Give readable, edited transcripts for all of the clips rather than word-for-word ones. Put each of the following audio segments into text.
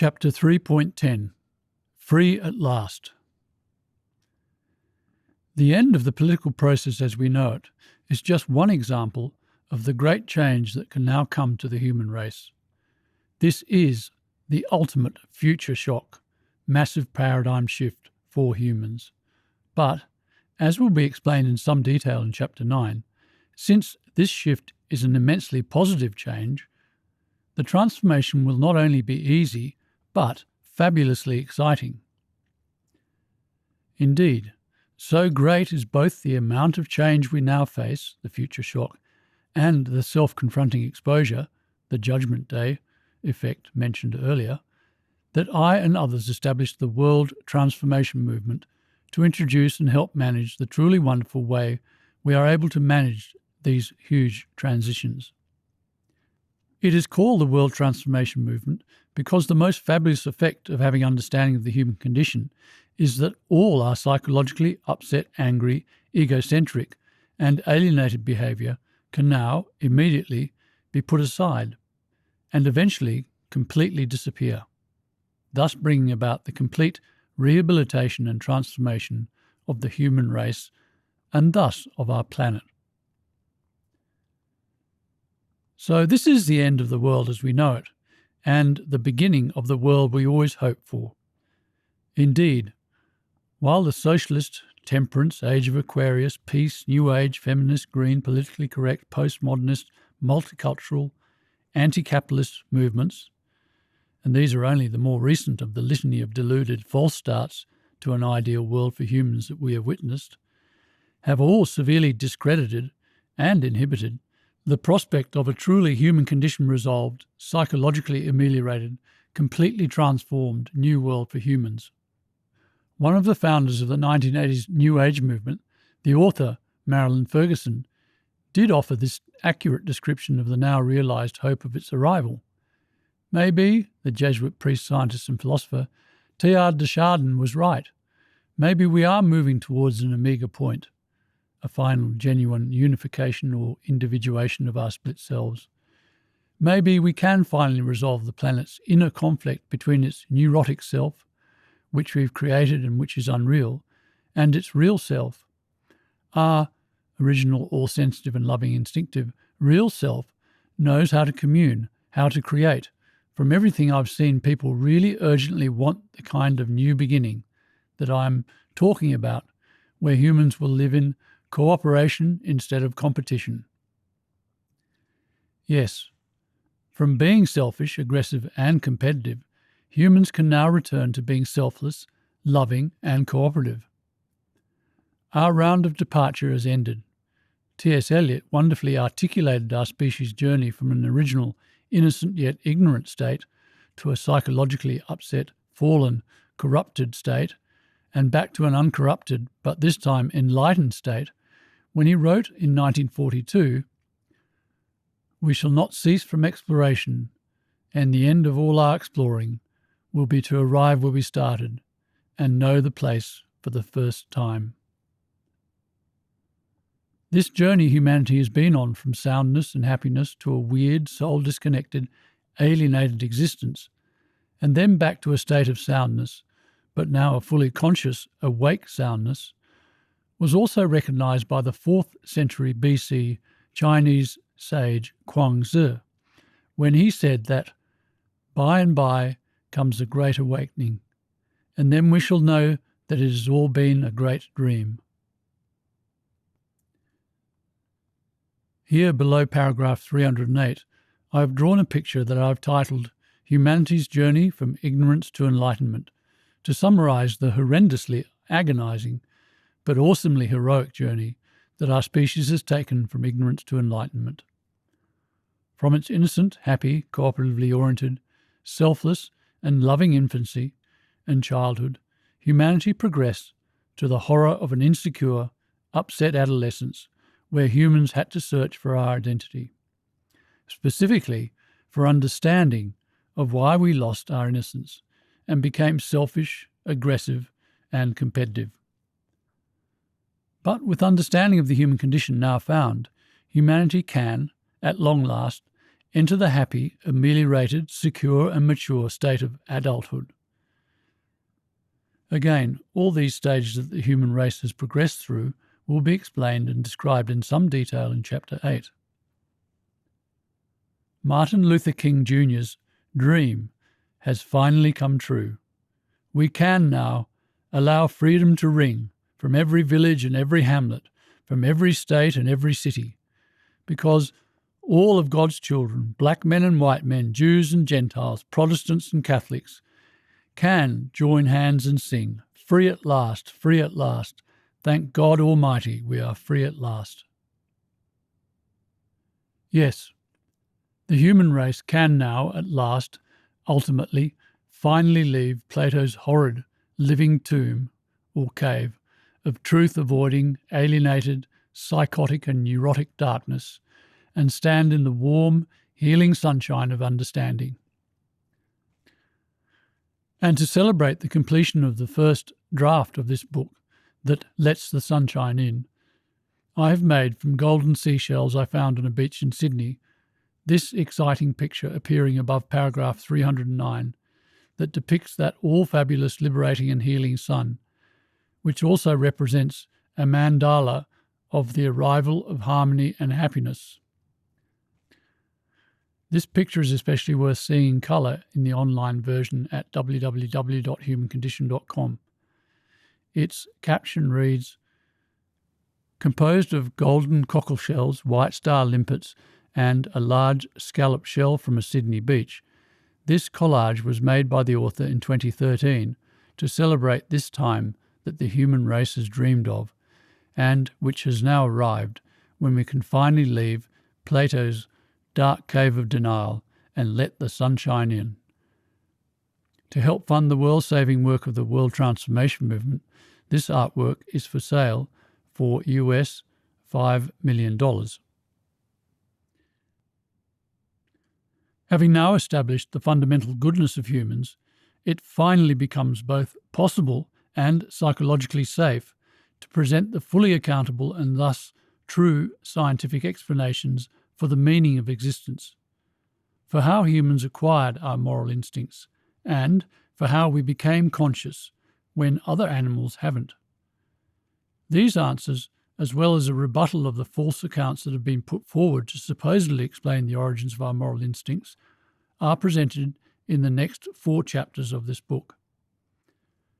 Chapter 3.10 Free at Last. The end of the political process as we know it is just one example of the great change that can now come to the human race. This is the ultimate future shock, massive paradigm shift for humans. But, as will be explained in some detail in Chapter 9, since this shift is an immensely positive change, the transformation will not only be easy, but fabulously exciting. Indeed, so great is both the amount of change we now face, the future shock, and the self-confronting exposure, the Judgment Day effect mentioned earlier, that I and others established the World Transformation Movement to introduce and help manage the truly wonderful way we are able to manage these huge transitions. It is called the World Transformation Movement because the most fabulous effect of having understanding of the human condition is that all our psychologically upset, angry, egocentric, and alienated behaviour can now, immediately, be put aside and eventually completely disappear, thus bringing about the complete rehabilitation and transformation of the human race and thus of our planet. So this is the end of the world as we know it, and the beginning of the world we always hoped for. Indeed, while the socialist, temperance, age of Aquarius, peace, new age, feminist, green, politically correct, postmodernist, multicultural, anti-capitalist movements, and these are only the more recent of the litany of deluded false starts to an ideal world for humans that we have witnessed, have all severely discredited and inhibited the prospect of a truly human condition resolved, psychologically ameliorated, completely transformed new world for humans. One of the founders of the 1980s New Age movement, the author Marilyn Ferguson, did offer this accurate description of the now realised hope of its arrival. Maybe, the Jesuit priest, scientist and philosopher Teilhard de Chardin was right. Maybe we are moving towards an omega point, a final genuine unification or individuation of our split selves. Maybe we can finally resolve the planet's inner conflict between its neurotic self, which we've created and which is unreal, and its real self. Our original, all-sensitive and loving instinctive real self knows how to commune, how to create. From everything I've seen, people really urgently want the kind of new beginning that I'm talking about, where humans will live in cooperation instead of competition. Yes, from being selfish, aggressive and competitive, humans can now return to being selfless, loving and cooperative. Our round of departure has ended. T.S. Eliot wonderfully articulated our species' journey from an original innocent yet ignorant state to a psychologically upset, fallen, corrupted state, and back to an uncorrupted, but this time enlightened state, when he wrote in 1942, "We shall not cease from exploration, and the end of all our exploring will be to arrive where we started and know the place for the first time." This journey humanity has been on from soundness and happiness to a weird, soul-disconnected, alienated existence, and then back to a state of soundness, but now a fully conscious, awake soundness, was also recognized by the 4th century BC Chinese sage Chuang-Tzu, when he said that by and by comes a great awakening, and then we shall know that it has all been a great dream. Here below paragraph 308, I have drawn a picture that I have titled Humanity's Journey from Ignorance to Enlightenment, to summarize the horrendously agonizing but awesomely heroic journey that our species has taken from ignorance to enlightenment. From its innocent, happy, cooperatively oriented, selfless and loving infancy and childhood, humanity progressed to the horror of an insecure, upset adolescence where humans had to search for our identity, specifically for understanding of why we lost our innocence and became selfish, aggressive and competitive. But with understanding of the human condition now found, humanity can, at long last, enter the happy, ameliorated, secure and mature state of adulthood. Again, all these stages that the human race has progressed through will be explained and described in some detail in Chapter 8. Martin Luther King Jr.'s dream has finally come true. We can now allow freedom to ring from every village and every hamlet, from every state and every city, because all of God's children, black men and white men, Jews and Gentiles, Protestants and Catholics, can join hands and sing, free at last, free at last. Thank God Almighty, we are free at last. Yes, the human race can now, at last, ultimately, finally leave Plato's horrid living tomb or cave of truth-avoiding, alienated, psychotic and neurotic darkness and stand in the warm, healing sunshine of understanding. And to celebrate the completion of the first draft of this book that lets the sunshine in, I have made from golden seashells I found on a beach in Sydney this exciting picture appearing above paragraph 309 that depicts that all-fabulous, liberating and healing sun, which also represents a mandala of the arrival of harmony and happiness. This picture is especially worth seeing in colour in the online version at www.humancondition.com. Its caption reads, "Composed of golden cockle shells, white star limpets, and a large scallop shell from a Sydney beach, this collage was made by the author in 2013 to celebrate this time that the human race has dreamed of, and which has now arrived when we can finally leave Plato's dark cave of denial and let the sunshine in." To help fund the world-saving work of the World Transformation Movement, this artwork is for sale for US $5 million. Having now established the fundamental goodness of humans, it finally becomes both possible and psychologically safe to present the fully accountable and thus true scientific explanations for the meaning of existence, for how humans acquired our moral instincts, and for how we became conscious when other animals haven't. These answers, as well as a rebuttal of the false accounts that have been put forward to supposedly explain the origins of our moral instincts, are presented in the next 4 chapters of this book.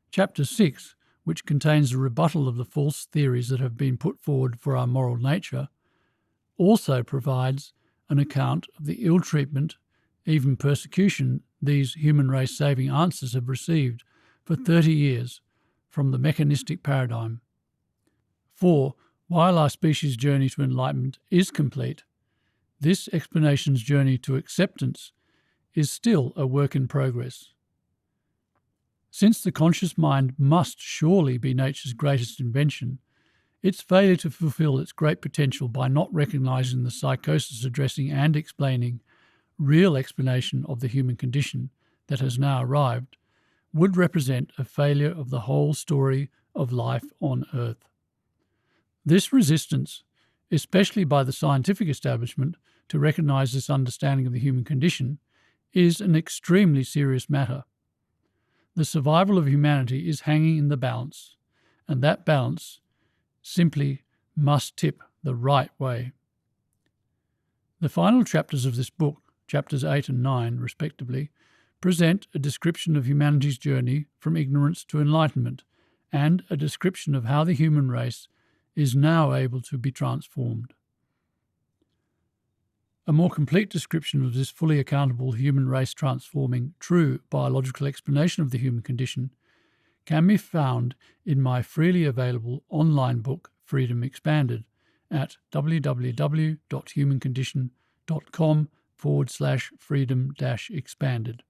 Chapter 6, which contains a rebuttal of the false theories that have been put forward for our moral nature, also provides an account of the ill treatment, even persecution, these human race saving answers have received for 30 years from the mechanistic paradigm. For, while our species' journey to enlightenment is complete, this explanation's journey to acceptance is still a work in progress. Since the conscious mind must surely be nature's greatest invention, its failure to fulfill its great potential by not recognizing the psychosis addressing and explaining real explanation of the human condition that has now arrived would represent a failure of the whole story of life on Earth. This resistance, especially by the scientific establishment, to recognize this understanding of the human condition, is an extremely serious matter. The survival of humanity is hanging in the balance, and that balance simply must tip the right way. The final chapters of this book, chapters 8 and 9 respectively, present a description of humanity's journey from ignorance to enlightenment and a description of how the human race is now able to be transformed. A more complete description of this fully accountable human race transforming true biological explanation of the human condition can be found in my freely available online book Freedom Expanded at www.humancondition.com/freedom-expanded.